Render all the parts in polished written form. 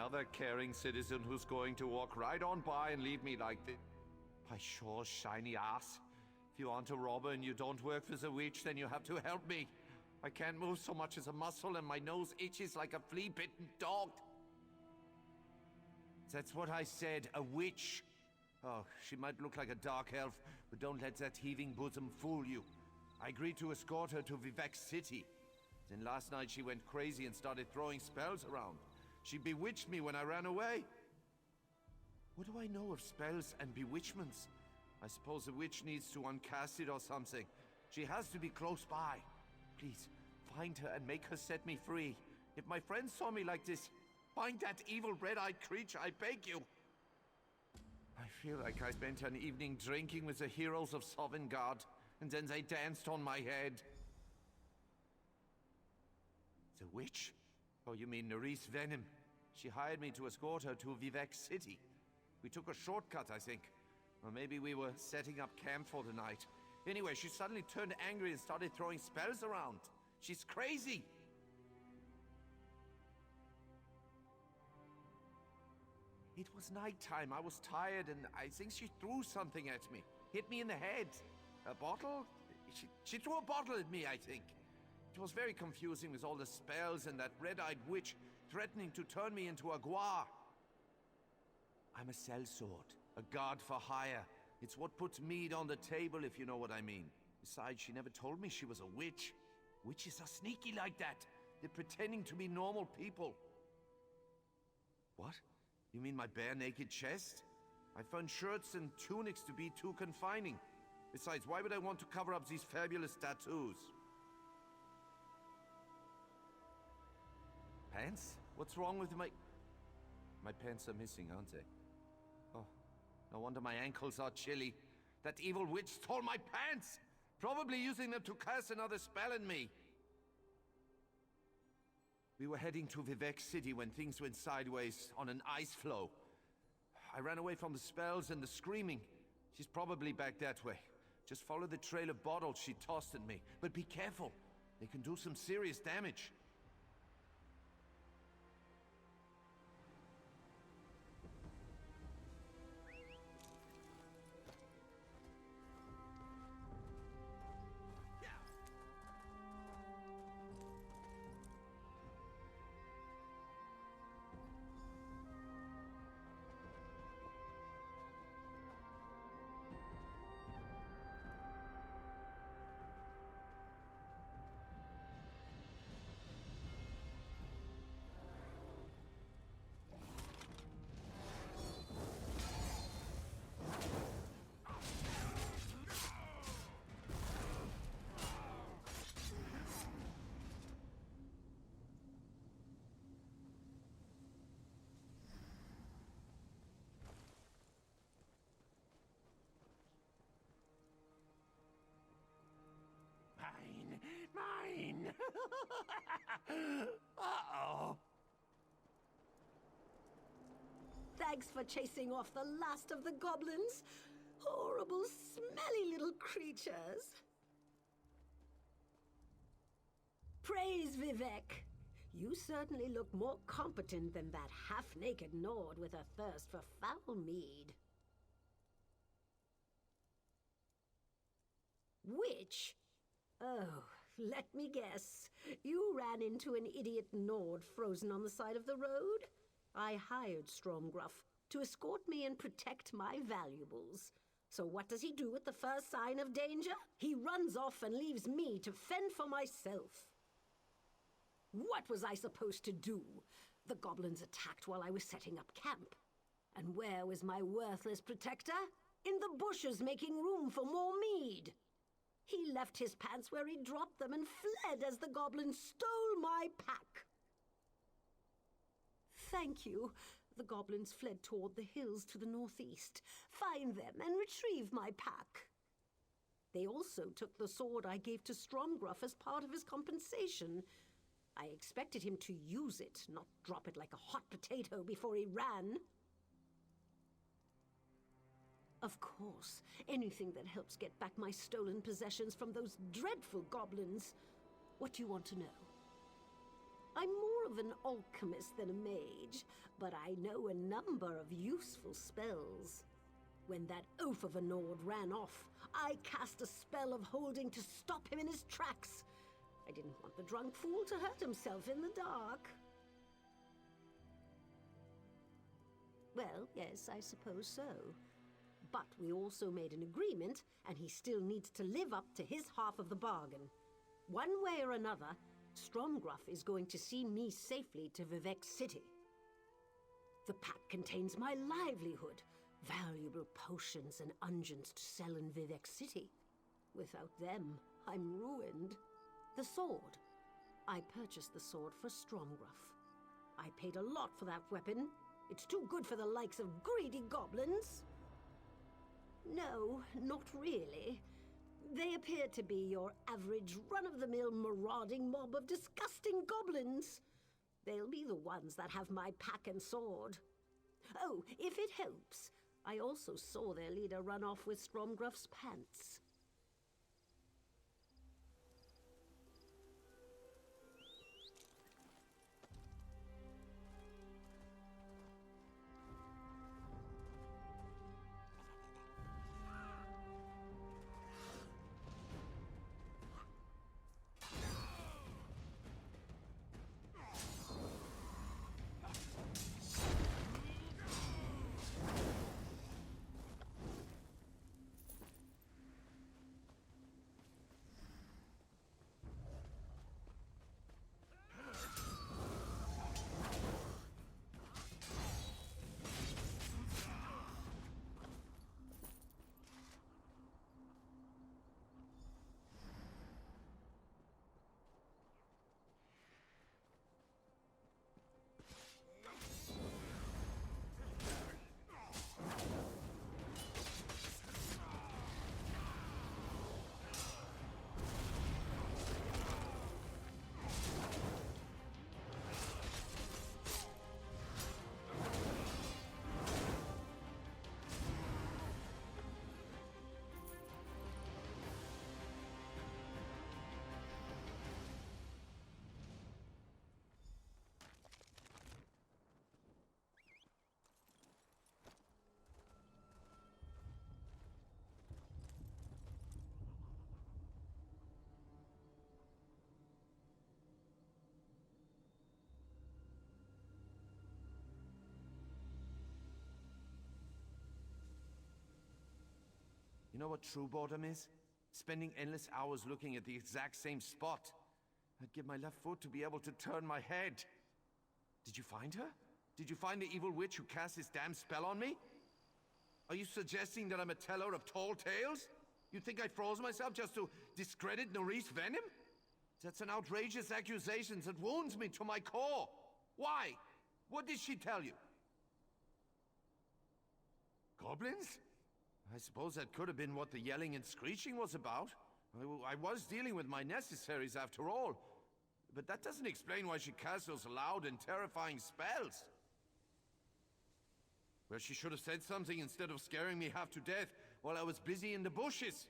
another caring citizen who's going to walk right on by and leave me like this. By sure, shiny ass. If you aren't a robber and you don't work for the witch, then you have to help me. I can't move so much as a muscle and my nose itches like a flea-bitten dog. That's what I said, a witch. Oh, she might look like a dark elf, but don't let that heaving bosom fool you. I agreed to escort her to Vivek City. Then last night she went crazy and started throwing spells around. She bewitched me when I ran away. What do I know of spells and bewitchments? I suppose the witch needs to uncast it or something. She has to be close by. Please, find her and make her set me free. If my friends saw me like this, find that evil red-eyed creature, I beg you. I feel like I spent an evening drinking with the heroes of Sovngarde, and then they danced on my head. The witch? Oh, you mean Nerys Venom. She hired me to escort her to Vivek City. We took a shortcut, I think. Or maybe we were setting up camp for the night. Anyway, she suddenly turned angry and started throwing spells around. She's crazy! It was nighttime, I was tired, and I think she threw something at me. Hit me in the head. A bottle? She threw a bottle at me, I think. It was very confusing with all the spells and that red-eyed witch threatening to turn me into a guar. I'm a sellsword, a guard for hire. It's what puts meat on the table, if you know what I mean. Besides, she never told me she was a witch. Witches are sneaky like that. They're pretending to be normal people. What? You mean my bare-naked chest? I found shirts and tunics to be too confining. Besides, why would I want to cover up these fabulous tattoos? Pants? What's wrong with my... My pants are missing, aren't they? Oh, no wonder my ankles are chilly. That evil witch stole my pants! Probably using them to cast another spell on me. We were heading to Vivek City when things went sideways on an ice floe. I ran away from the spells and the screaming. She's probably back that way. Just follow the trail of bottles she tossed at me. But be careful. They can do some serious damage. Mine! Uh-oh! Thanks for chasing off the last of the goblins. Horrible, smelly little creatures. Praise Vivek. You certainly look more competent than that half-naked Nord with a thirst for foul mead. Which? Oh, let me guess. You ran into an idiot Nord frozen on the side of the road? I hired Stromgruff to escort me and protect my valuables. So what does he do at the first sign of danger? He runs off and leaves me to fend for myself. What was I supposed to do? The goblins attacked while I was setting up camp. And where was my worthless protector? In the bushes making room for more mead. He left his pants where he dropped them and fled as the goblins stole my pack. Thank you. The goblins fled toward the hills to the northeast. Find them and retrieve my pack. They also took the sword I gave to Stromgruff as part of his compensation. I expected him to use it, not drop it like a hot potato before he ran. Of course, anything that helps get back my stolen possessions from those dreadful goblins. What do you want to know? I'm more of an alchemist than a mage, but I know a number of useful spells. When that oaf of a Nord ran off, I cast a spell of holding to stop him in his tracks. I didn't want the drunk fool to hurt himself in the dark. Well, yes, I suppose so. But we also made an agreement, and he still needs to live up to his half of the bargain. One way or another, Stromgruff is going to see me safely to Vivec City. The pack contains my livelihood, valuable potions and unguents to sell in Vivec City. Without them, I'm ruined. The sword. I purchased the sword for Stromgruff. I paid a lot for that weapon. It's too good for the likes of greedy goblins. No, not really. They appear to be your average run-of-the-mill marauding mob of disgusting goblins. They'll be the ones that have my pack and sword. Oh, if it helps, I also saw their leader run off with Stromgruff's pants. You know what true boredom is? Spending endless hours looking at the exact same spot. I'd give my left foot to be able to turn my head. Did you find her? Did you find the evil witch who cast this damn spell on me? Are you suggesting that I'm a teller of tall tales? You think I froze myself just to discredit Norris Venom? That's an outrageous accusation that wounds me to my core. Why? What did she tell you? Goblins? I suppose that could have been what the yelling and screeching was about. I was dealing with my necessaries after all. But that doesn't explain why she cast those loud and terrifying spells. Well, she should have said something instead of scaring me half to death while I was busy in the bushes.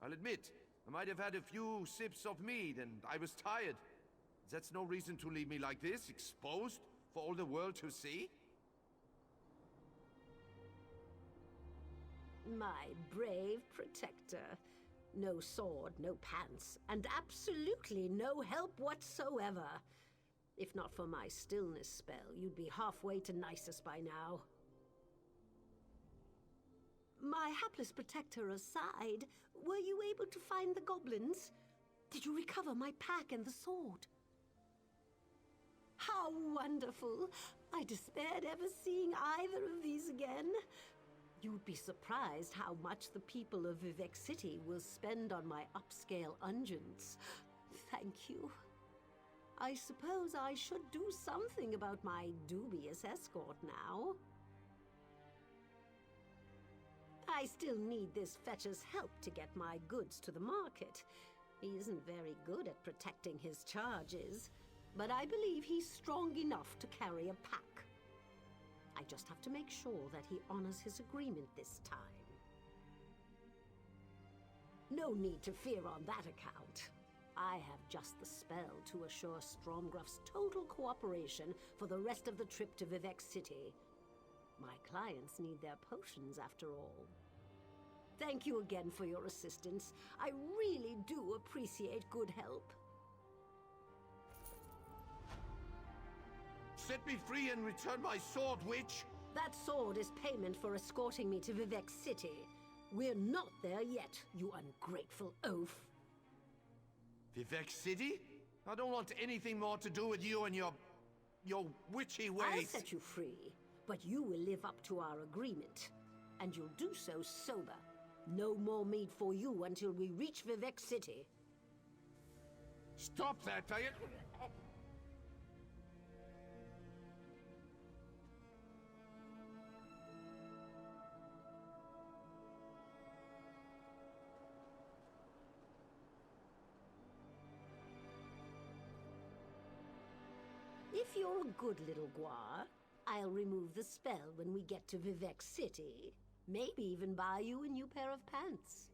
I'll admit, I might have had a few sips of mead and I was tired. That's no reason to leave me like this, exposed for all the world to see. My brave protector. No sword, no pants, and absolutely no help whatsoever. If not for my stillness spell, you'd be halfway to Nisus by now. My hapless protector aside, were you able to find the goblins? Did you recover my pack and the sword? How wonderful! I despaired ever seeing either of these again. You'd be surprised how much the people of Vivec City will spend on my upscale unguents. Thank you. I suppose I should do something about my dubious escort now. I still need this fetcher's help to get my goods to the market. He isn't very good at protecting his charges, but I believe he's strong enough to carry a pack. I just have to make sure that he honors his agreement this time. No need to fear on that account. I have just the spell to assure Stromgruff's total cooperation for the rest of the trip to Vivek City. My clients need their potions, after all. Thank you again for your assistance. I really do appreciate good help. Set me free and return my sword, witch! That sword is payment for escorting me to Vivek City. We're not there yet, you ungrateful oaf. Vivek City? I don't want anything more to do with you and your witchy ways. I'll set you free, but you will live up to our agreement. And you'll do so sober. No more meat for you until we reach Vivek City. Stop that, If you're a good little Guar, I'll remove the spell when we get to Vivek City. Maybe even buy you a new pair of pants.